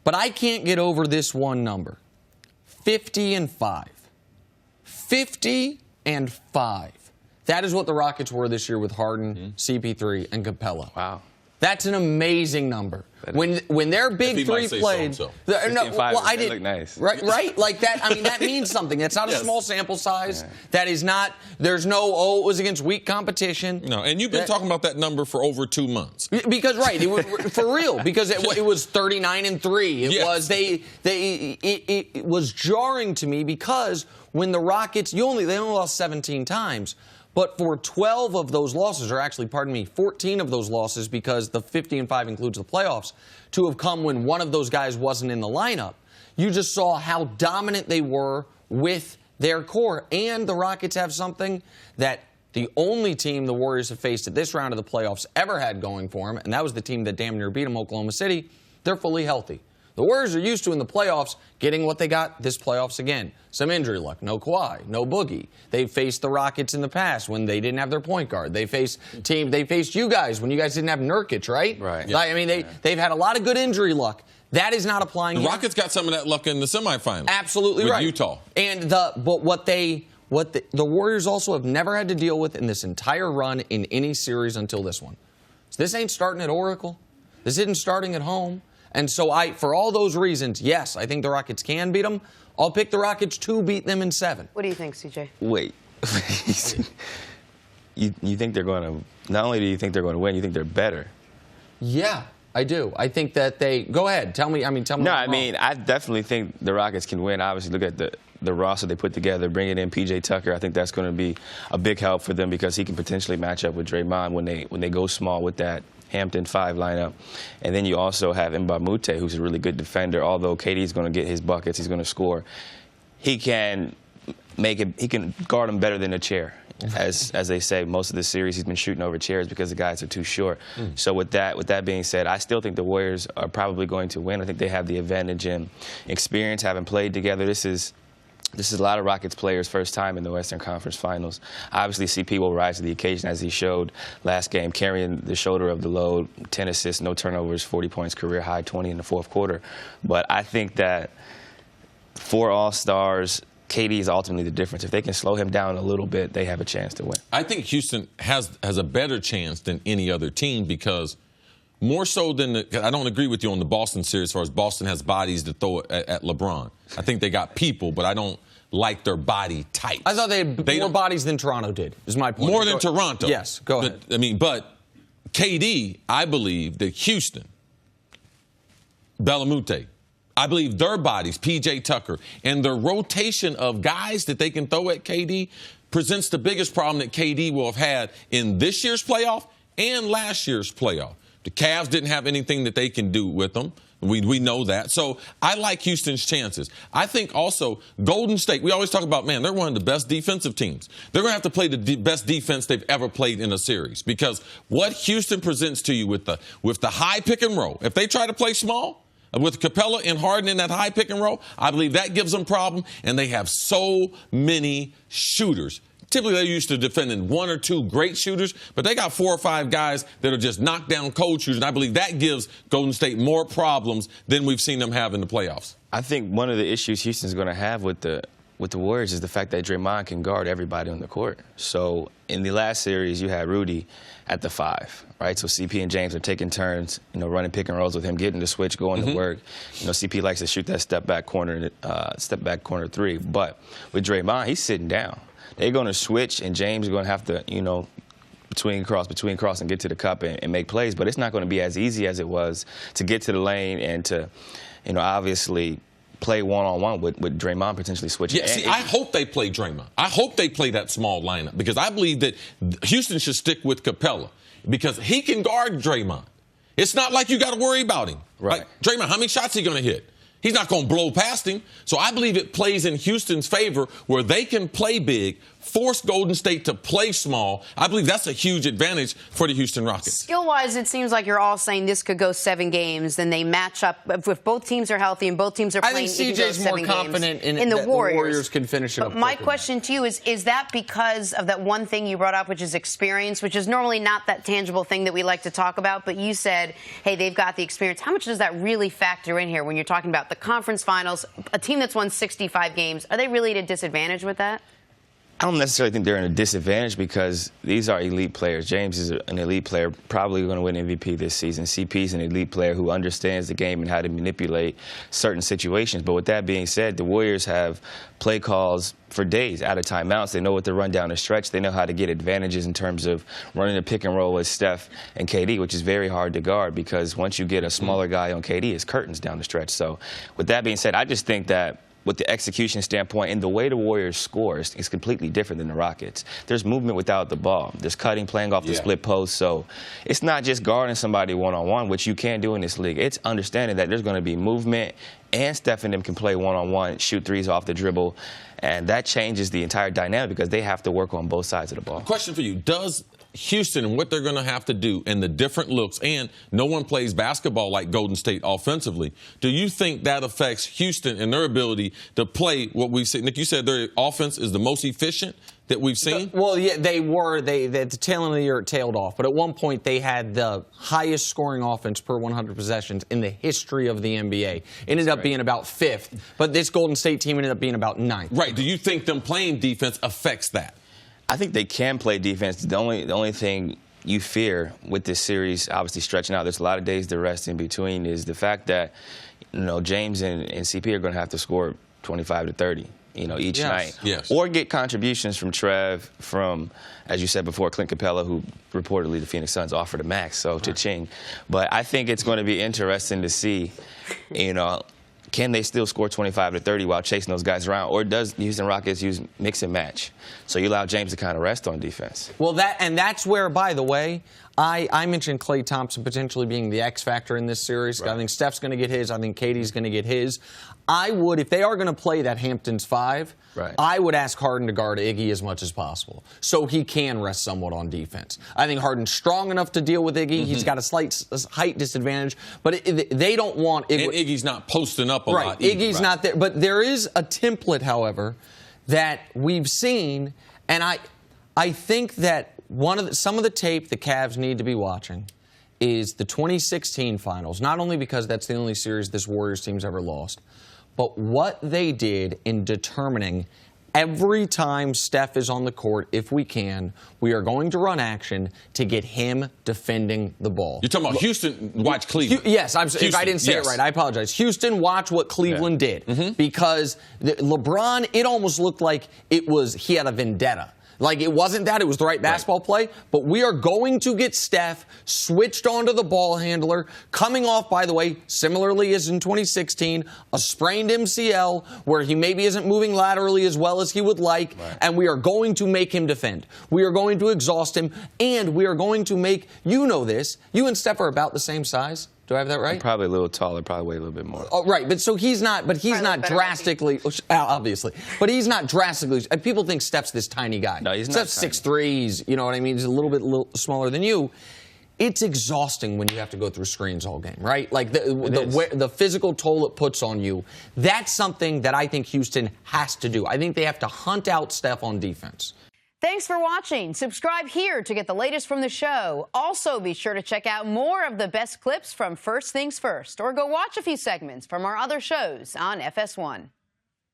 But I can't get over this one number. 50-5. 50-5. That is what the Rockets were this year with Harden, CP3, and Capella. Wow. That's an amazing number. When their big three played, I did look nice. Right? Like that. I mean, that means something. That's not a small sample size. Yeah. That is not. There's no. It was against weak competition. No, and you've been talking about that number for over 2 months. Because for real. Because it was 39-3. It was jarring to me because when the Rockets, they only lost 17 times. But for 12 of those losses, or actually, 14 of those losses, because the 50-5 includes the playoffs, to have come when one of those guys wasn't in the lineup, you just saw how dominant they were with their core. And the Rockets have something that the only team the Warriors have faced at this round of the playoffs ever had going for them, and that was the team that damn near beat them, Oklahoma City. They're fully healthy. The Warriors are used to, in the playoffs, getting what they got this playoffs again. Some injury luck. No Kawhi. No Boogie. They've faced the Rockets in the past when they didn't have their point guard. They faced you guys when you guys didn't have Nurkic, right? Right. Yeah. I mean, they've had a lot of good injury luck. That is not applying The here. Rockets got some of that luck in the semifinals. Absolutely with right. Utah. And what the Warriors also have never had to deal with in this entire run in any series until this one. So this ain't starting at Oracle. This isn't starting at home. And so for all those reasons, yes, I think the Rockets can beat them. I'll pick the Rockets to beat them in 7. What do you think, CJ? Wait. you think they're going to, not only do you think they're going to win, you think they're better. Yeah, I do. I think that go ahead. Tell me. No, I definitely think the Rockets can win. Obviously, look at the roster they put together, bringing in P.J. Tucker. I think that's going to be a big help for them because he can potentially match up with Draymond when they go small with that Hampton 5 lineup. And then you also have Mbamute, who's a really good defender. Although KD's going to get his buckets, he's going to score. He can guard him better than a chair. As they say, most of the series he's been shooting over chairs because the guys are too short. So with that being said, I still think the Warriors are probably going to win. I think they have the advantage in experience, having played together. This is a lot of Rockets players' first time in the Western Conference Finals. Obviously, CP will rise to the occasion as he showed last game, carrying the shoulder of the load, 10 assists, no turnovers, 40 points, career high, 20 in the fourth quarter. But I think that for All-Stars, KD is ultimately the difference. If they can slow him down a little bit, they have a chance to win. I think Houston has a better chance than any other team because more so than I don't agree with you on the Boston series as far as Boston has bodies to throw at LeBron. I think they got people, but I don't like their body type. I thought they had more bodies than Toronto did, is my point. More than Toronto. Yes, go ahead. But KD, I believe that Houston, Bellamute, I believe their bodies, P.J. Tucker, and the rotation of guys that they can throw at KD presents the biggest problem that KD will have had in this year's playoff and last year's playoff. The Cavs didn't have anything that they can do with them. We know that. So I like Houston's chances. I think also Golden State, we always talk about, man, they're one of the best defensive teams. They're going to have to play the best defense they've ever played in a series because what Houston presents to you with the high pick and roll, if they try to play small, with Capella and Harden in that high pick and roll, I believe that gives them a problem, and they have so many shooters. Typically, they're used to defending 1 or 2 great shooters, but they got 4 or 5 guys that are just knockdown cold shooters, and I believe that gives Golden State more problems than we've seen them have in the playoffs. I think one of the issues Houston's going to have with the Warriors is the fact that Draymond can guard everybody on the court. So in the last series, you had Rudy at the 5, right? So CP and James are taking turns, running pick and rolls with him, getting the switch, going to work. CP likes to shoot that step back corner 3. But with Draymond, he's sitting down. They're going to switch, and James is going to have to, between cross and get to the cup and make plays. But it's not going to be as easy as it was to get to the lane and to, obviously play one-on-one with Draymond potentially switching. Yeah, see, I hope they play Draymond. I hope they play that small lineup because I believe that Houston should stick with Capella because he can guard Draymond. It's not like you got to worry about him. Right. Like, Draymond, how many shots is he going to hit? He's not going to blow past him. So I believe it plays in Houston's favor where they can play big, force Golden State to play small. I believe that's a huge advantage for the Houston Rockets. Skill-wise, it seems like you're all saying this could go 7 games. Then they match up. If both teams are healthy and both teams are playing, I think CJ's more confident in the that Warriors. The Warriors can finish it up. But my question to you is that because of that one thing you brought up, which is experience, which is normally not that tangible thing that we like to talk about, but you said, hey, they've got the experience. How much does that really factor in here when you're talking about the conference finals, a team that's won 65 games? Are they really at a disadvantage with that? I don't necessarily think they're in a disadvantage because these are elite players. James is an elite player, probably going to win MVP this season. CP is an elite player who understands the game and how to manipulate certain situations. But with that being said, the Warriors have play calls for days out of timeouts. They know what to run down the stretch. They know how to get advantages in terms of running a pick and roll with Steph and KD, which is very hard to guard because once you get a smaller guy on KD, it's curtains down the stretch. So with that being said, I just think that with the execution standpoint and the way the Warriors score is completely different than the Rockets. There's movement without the ball. There's cutting, playing off the split post. So it's not just guarding somebody one-on-one, which you can do in this league. It's understanding that there's going to be movement, and Steph and them can play one-on-one, shoot threes off the dribble. And that changes the entire dynamic because they have to work on both sides of the ball. Question for you. Does Houston and what they're going to have to do and the different looks, and no one plays basketball like Golden State offensively, do you think that affects Houston and their ability to play what we see? Nick, you said their offense is the most efficient that we've seen? Well, yeah, they were. At the tail end of the year, it tailed off. But at one point, they had the highest scoring offense per 100 possessions in the history of the NBA. Ended up being about 5th. But this Golden State team ended up being about 9th. Right. Do you think them playing defense affects that? I think they can play defense. The only thing you fear with this series, obviously stretching out, there's a lot of days to rest in between, is the fact that, James and CP are going to have to score 25 to 30. Each night. Yes. Or get contributions from Trev, from, as you said before, Clint Capella, who reportedly the Phoenix Suns offered a max, so cha-ching. But I think it's going to be interesting to see, can they still score 25 to 30 while chasing those guys around? Or does Houston Rockets use mix and match? So you allow James to kind of rest on defense. Well, that's where, by the way, I mentioned Klay Thompson potentially being the X factor in this series. Right. I think Steph's going to get his. I think KD's going to get his. I would, if they are going to play that Hamptons 5, I would ask Harden to guard Iggy as much as possible so he can rest somewhat on defense. I think Harden's strong enough to deal with Iggy. He's got a slight height disadvantage, but they don't want Iggy. And Iggy's not posting up a lot. Iggy's not there. But there is a template, however, that we've seen, and I think that some of the tape the Cavs need to be watching is the 2016 finals, not only because that's the only series this Warriors team's ever lost, but what they did in determining every time Steph is on the court, if we can, we are going to run action to get him defending the ball. You're talking about Houston, watch Cleveland. Yes, if I didn't say it right, I apologize. Houston, watch what Cleveland did. Because LeBron, it almost looked like he had a vendetta. Like, it wasn't that. It was the right basketball play. But we are going to get Steph switched onto the ball handler, coming off, by the way, similarly as in 2016, a sprained MCL where he maybe isn't moving laterally as well as he would like, and we are going to make him defend. We are going to exhaust him, and we are going to make, this, you and Steph are about the same size. Do I have that right? I'm probably a little taller, probably weigh a little bit more. Oh, right. But so he's not drastically, obviously. But he's not drastically. People think Steph's this tiny guy. No, he's not. Steph's 6'3", you know what I mean? He's a little bit smaller than you. It's exhausting when you have to go through screens all game, right? Like the physical toll it puts on you. That's something that I think Houston has to do. I think they have to hunt out Steph on defense. Thanks for watching. Subscribe here to get the latest from the show. Also, be sure to check out more of the best clips from First Things First, or go watch a few segments from our other shows on FS1.